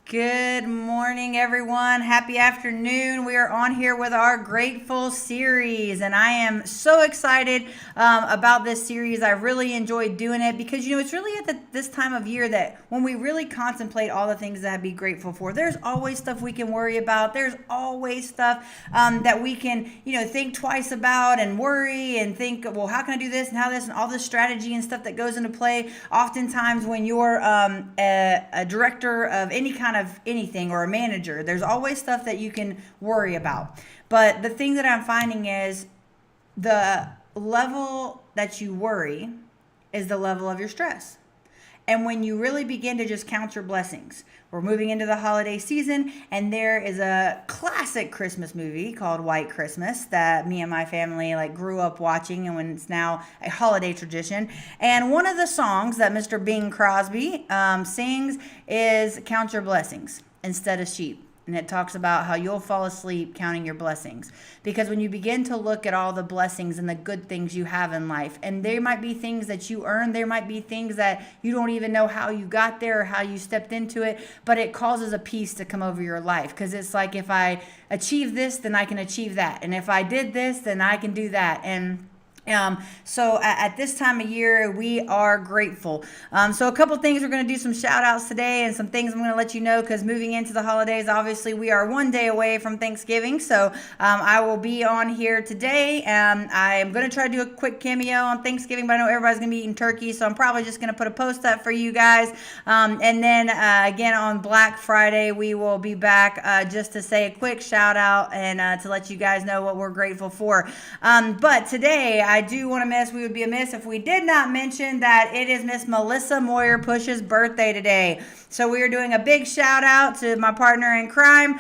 Good morning, everyone. Happy afternoon. We are on here with our Grateful series, and I am so excited about this series. I really enjoyed doing it because, it's really at this time of year that when we really contemplate all the things that I'd be grateful for, there's always stuff we can worry about. There's always stuff that we can, think twice about and worry and think, well, how can I do this and how this and all this strategy and stuff that goes into play. Oftentimes when you're a director of any kind of anything or a manager, there's always stuff that you can worry about. But the thing that I'm finding is the level that you worry is the level of your stress. And when you really begin to just count your blessings, we're moving into the holiday season, and there is a classic Christmas movie called White Christmas that me and my family grew up watching, and when it's now a holiday tradition. And one of the songs that Mr. Bing Crosby sings is "Count Your Blessings Instead of Sheep." And it talks about how you'll fall asleep counting your blessings. Because when you begin to look at all the blessings and the good things you have in life, and there might be things that you earned, there might be things that you don't even know how you got there or how you stepped into it, but it causes a peace to come over your life. Because it's like, if I achieve this, then I can achieve that. And if I did this, then I can do that. So at this time of year, we are grateful. So a couple things, we're going to do some shout outs today and some things I'm going to let you know, because moving into the holidays, obviously we are one day away from Thanksgiving. So I will be on here today. I am going to try to do a quick cameo on Thanksgiving, but I know everybody's going to be eating turkey. So I'm probably just going to put a post up for you guys. And then again on Black Friday, we will be back just to say a quick shout out and to let you guys know what we're grateful for. But today, we would be amiss if we did not mention that it is Miss Melissa Moyer Push's birthday today. So we are doing a big shout out to my partner in crime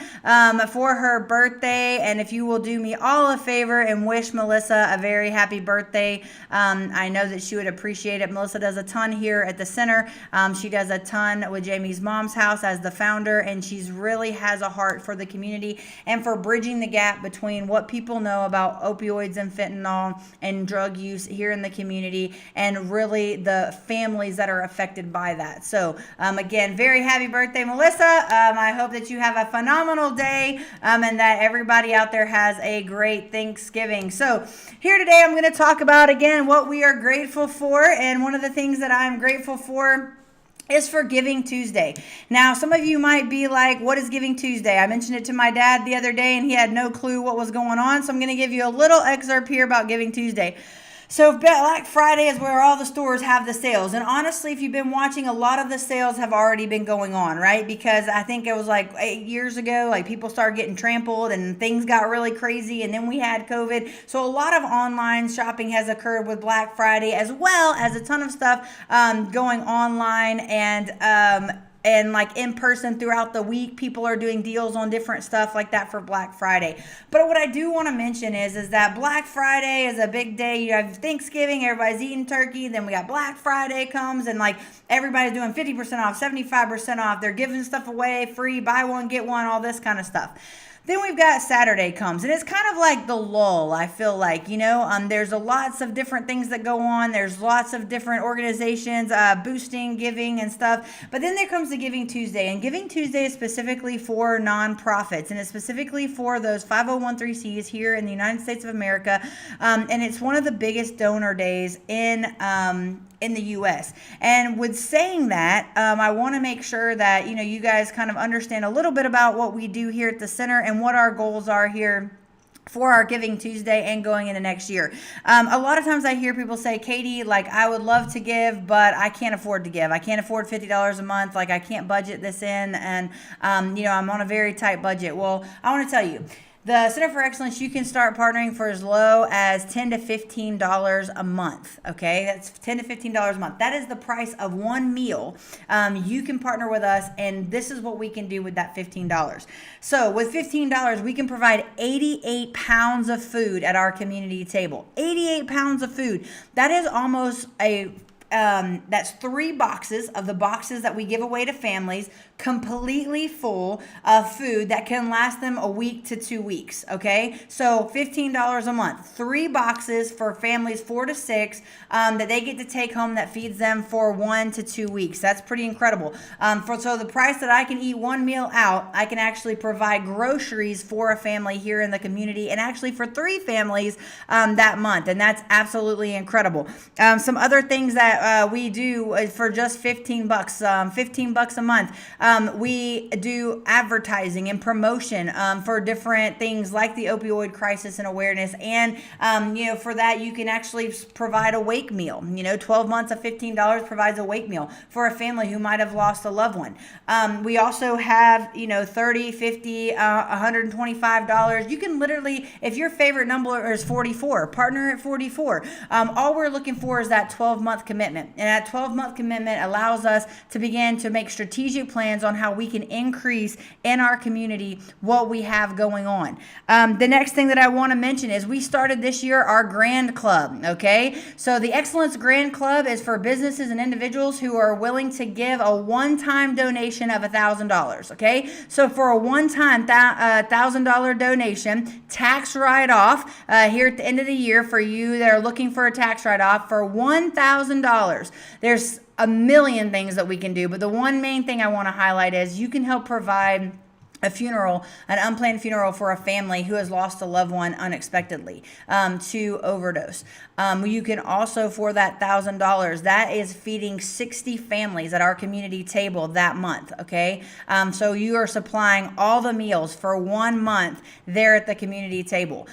for her birthday. And if you will do me all a favor and wish Melissa a very happy birthday, I know that she would appreciate it. Melissa does a ton here at the center. She does a ton with Jamie's mom's house as the founder, and she's really has a heart for the community and for bridging the gap between what people know about opioids and fentanyl and drug use here in the community, and really the families that are affected by that. So again, very happy birthday, Melissa. I hope that you have a phenomenal day and that everybody out there has a great Thanksgiving. So here today, I'm going to talk about, again, what we are grateful for. And one of the things that I'm grateful for is for Giving Tuesday. Now, some of you might be like, what is Giving Tuesday? I mentioned it to my dad the other day, and he had no clue what was going on. So I'm going to give you a little excerpt here about Giving Tuesday. So Black Friday is where all the stores have the sales. And honestly, if you've been watching, a lot of the sales have already been going on, right? Because I think it was 8 years ago, people started getting trampled and things got really crazy. And then we had COVID. So a lot of online shopping has occurred with Black Friday, as well as a ton of stuff going online and in person throughout the week. People are doing deals on different stuff like that for Black Friday. But what I do want to mention is that Black Friday is a big day. You have Thanksgiving, everybody's eating turkey. Then we got Black Friday comes, and everybody's doing 50% off, 75% off. They're giving stuff away free, buy one, get one, all this kind of stuff. Then we've got Saturday comes, and it's kind of like the lull, I feel like, there's lots of different things that go on. There's lots of different organizations boosting giving and stuff. But then there comes the Giving Tuesday, and Giving Tuesday is specifically for nonprofits, and it's specifically for those 501(c)(3)s here in the United States of America. And it's one of the biggest donor days in the U.S. And with saying that, I want to make sure that, you guys kind of understand a little bit about what we do here at the center and what our goals are here for our Giving Tuesday and going into next year. A lot of times I hear people say, Katie, I would love to give, but I can't afford to give. I can't afford $50 a month. I can't budget this in. And, I'm on a very tight budget. Well, I want to tell you, the Center for Excellence, you can start partnering for as low as $10 to $15 a month, okay? That's $10 to $15 a month. That is the price of one meal. You can partner with us, and this is what we can do with that $15. So with $15, we can provide 88 pounds of food at our community table. 88 pounds of food. That is almost a that's 3 boxes of the boxes that we give away to families, completely full of food that can last them a week to 2 weeks. Okay, so $15 a month, 3 boxes for families 4 to 6 that they get to take home that feeds them for 1 to 2 weeks. That's pretty incredible. So the price that I can eat one meal out, I can actually provide groceries for a family here in the community, and actually for 3 families that month, and that's absolutely incredible. Some other things that we do for just $15, $15 a month. We do advertising and promotion for different things like the opioid crisis and awareness, and for that you can actually provide a wake meal. 12 months of $15 provides a wake meal for a family who might have lost a loved one. We also have $30, $50, $125. You can literally, if your favorite number is 44, partner at 44. All we're looking for is that 12-month commitment, and that 12-month commitment allows us to begin to make strategic plans on how we can increase in our community what we have going on. The next thing that I want to mention is we started this year our Grand Club. Okay, so the Excellence Grand Club is for businesses and individuals who are willing to give a one-time donation of $1,000. Okay, so for a one-time $1,000 donation, tax write-off here at the end of the year for you that are looking for a tax write-off for $1,000. There's a million things that we can do, but the one main thing I want to highlight is you can help provide a funeral, an unplanned funeral for a family who has lost a loved one unexpectedly to overdose. You can also, for that $1,000, that is feeding 60 families at our community table that month. Okay, so you are supplying all the meals for 1 month there at the community table.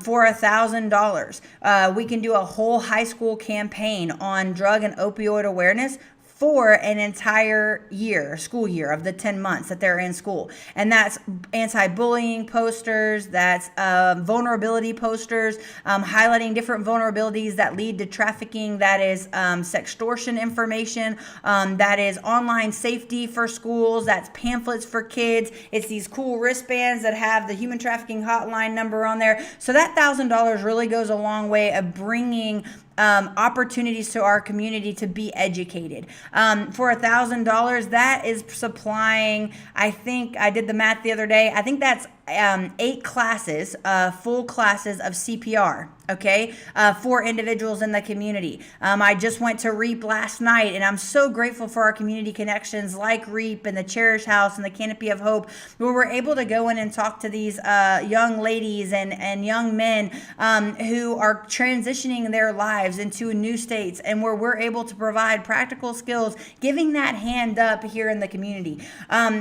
For $1,000, we can do a whole high school campaign on drug and opioid awareness for an entire school year of the 10 months that they're in school. And that's anti-bullying posters, that's vulnerability posters, highlighting different vulnerabilities that lead to trafficking, that is sextortion information, that is online safety for schools, that's pamphlets for kids, it's these cool wristbands that have the human trafficking hotline number on there. So that $1,000 really goes a long way of bringing opportunities to our community to be educated. For $1,000, that is supplying, I think I did the math the other day, I think that's 8 classes, full classes of CPR, okay, for individuals in the community. I just went to REAP last night, and I'm so grateful for our community connections like REAP and the Cherish House and the Canopy of Hope, where we're able to go in and talk to these young ladies and young men who are transitioning their lives into new states, and where we're able to provide practical skills, giving that hand up here in the community.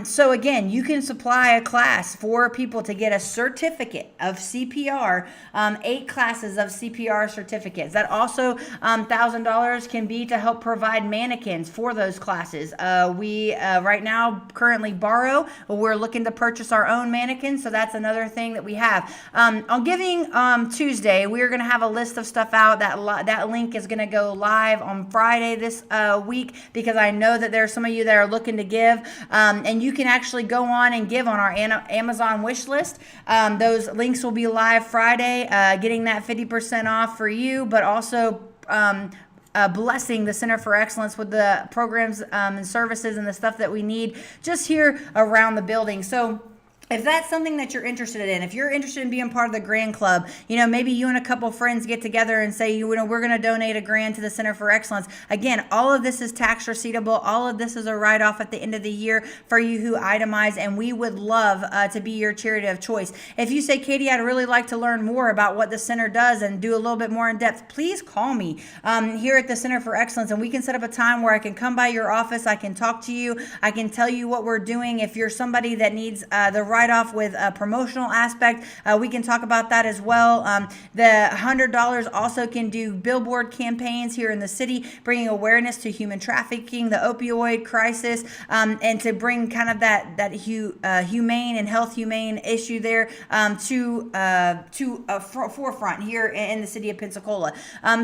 So again, you can supply a class for people to get a certificate of CPR, 8 classes of CPR certificates. That also $1,000 can be to help provide mannequins for those classes. We right now currently borrow. We're looking to purchase our own mannequins, so that's another thing that we have. On Giving Tuesday, we're going to have a list of stuff out. That link is going to go live on Friday this week, because I know that there are some of you that are looking to give, and you can actually go on and give on our Amazon wish list. Those links will be live Friday, getting that 50% off for you, but also blessing the Center for Excellence with the programs and services and the stuff that we need just here around the building. So if that's something that you're interested in, if you're interested in being part of the Grand Club, maybe you and a couple friends get together and say, we're going to donate $1,000 to the Center for Excellence. Again, all of this is tax receivable. All of this is a write-off at the end of the year for you who itemize, and we would love to be your charity of choice. If you say, Katie, I'd really like to learn more about what the center does and do a little bit more in depth, please call me here at the Center for Excellence, and we can set up a time where I can come by your office. I can talk to you. I can tell you what we're doing. If you're somebody that needs the write-off with a promotional aspect, we can talk about that as well. The $100 also can do billboard campaigns here in the city, bringing awareness to human trafficking, the opioid crisis, and to bring kind of that humane and humane issue there to a forefront here in the city of Pensacola.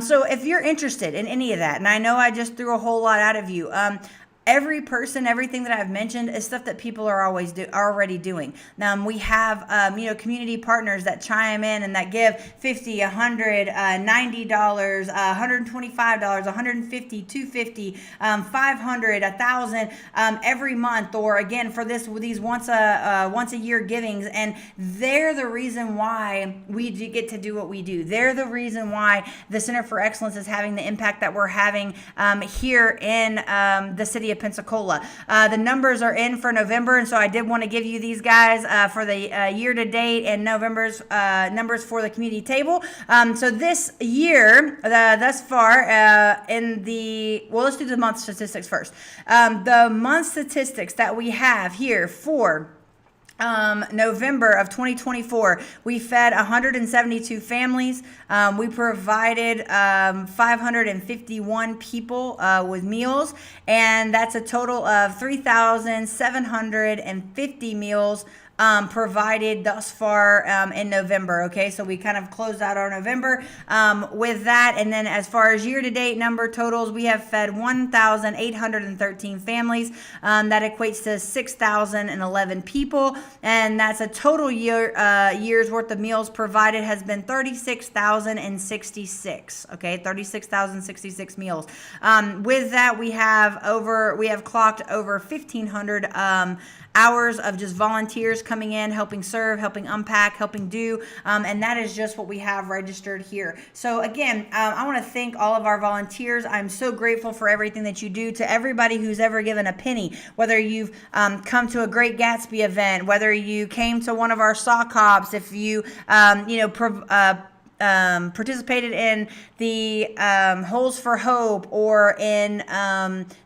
So if you're interested in any of that, and I know I just threw a whole lot out of you, Every person, everything that I've mentioned is stuff that people are already doing. We have, community partners that chime in and that give $50, $100, $90, $125, $150, $250, $500, $1,000 every month, or again for these once a year givings, and they're the reason why we get to do what we do. They're the reason why the Center for Excellence is having the impact that we're having here in the city of Pensacola. The numbers are in for November, and so I did want to give you these guys for the year to date and November's numbers for the community table. So this year, thus far, let's do the month statistics first. The month statistics that we have here for November of 2024, we fed 172 families. We provided 551 people with meals, and that's a total of 3,750 meals provided thus far in November. Okay, so we kind of closed out our November with that. And then as far as year-to-date number totals, we have fed 1,813 families. That equates to 6,011 people, and that's a total year's worth of meals provided has been 36,066. Okay, 36,066 meals. With that, we have clocked over 1,500 hours of just volunteers coming in, helping serve, helping unpack, helping do, and that is just what we have registered here. So again, I want to thank all of our volunteers. I'm so grateful for everything that you do. To everybody who's ever given a penny, whether you've come to a Great Gatsby event, whether you came to one of our sock hops, if you participated in the Holes for Hope or in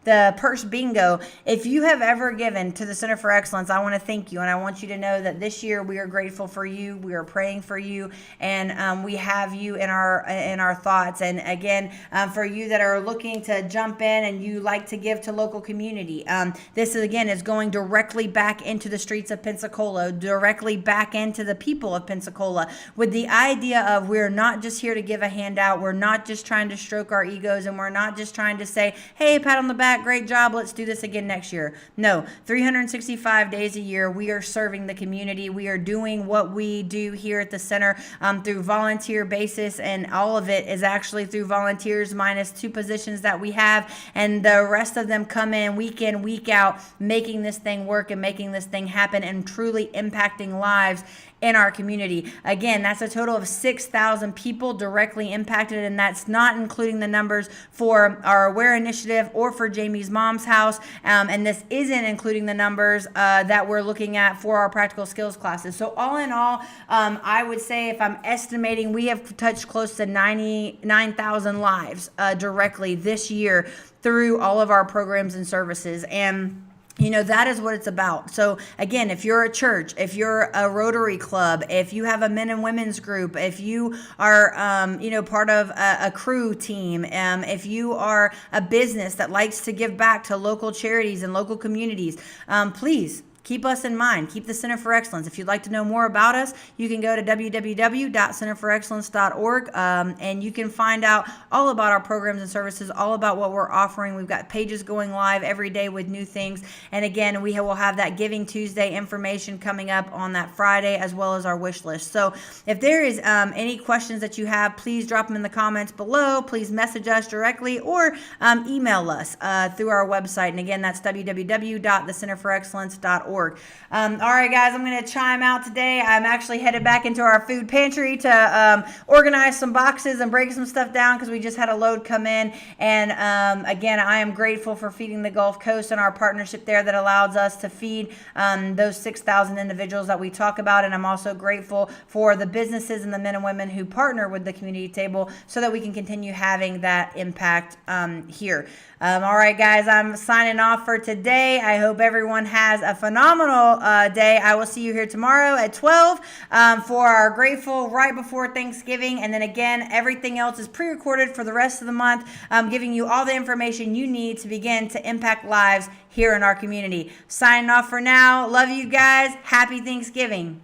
the Purse Bingo. If you have ever given to the Center for Excellence, I want to thank you, and I want you to know that this year we are grateful for you. We are praying for you, and we have you in our thoughts. And again, for you that are looking to jump in and you like to give to local community, this is going directly back into the streets of Pensacola, directly back into the people of Pensacola, with the idea of we're not just here to give a handout. We're not just trying to stroke our egos, and we're not just trying to say, hey, pat on the back, great job, let's do this again next year. No, 365 days a year, we are serving the community. We are doing what we do here at the center through volunteer basis, and all of it is actually through volunteers minus 2 positions that we have, and the rest of them come in, week out, making this thing work and making this thing happen and truly impacting lives in our community. Again, that's a total of 6,000 people directly impacted, and that's not including the numbers for our Aware Initiative or for Jamie's mom's house, and this isn't including the numbers that we're looking at for our practical skills classes. So all in all, I would say, if I'm estimating, we have touched close to 99,000 lives directly this year through all of our programs and services. And that is what it's about. So again, if you're a church, if you're a Rotary Club, if you have a men and women's group, if you are, part of a crew team, if you are a business that likes to give back to local charities and local communities, please keep us in mind. Keep the Center for Excellence. If you'd like to know more about us, you can go to www.centerforexcellence.org, and you can find out all about our programs and services, all about what we're offering. We've got pages going live every day with new things. And again, we will have that Giving Tuesday information coming up on that Friday, as well as our wish list. So if there is any questions that you have, please drop them in the comments below. Please message us directly or email us through our website. And again, that's www.thecenterforexcellence.org. All right, guys, I'm going to chime out today. I'm actually headed back into our food pantry to organize some boxes and break some stuff down because we just had a load come in. And again, I am grateful for Feeding the Gulf Coast and our partnership there that allows us to feed those 6,000 individuals that we talk about. And I'm also grateful for the businesses and the men and women who partner with the community table so that we can continue having that impact here. All right, guys, I'm signing off for today. I hope everyone has a phenomenal day. I will see you here tomorrow at 12 for our Grateful right before Thanksgiving. And then again, everything else is pre-recorded for the rest of the month, giving you all the information you need to begin to impact lives here in our community. Signing off for now. Love you guys. Happy Thanksgiving.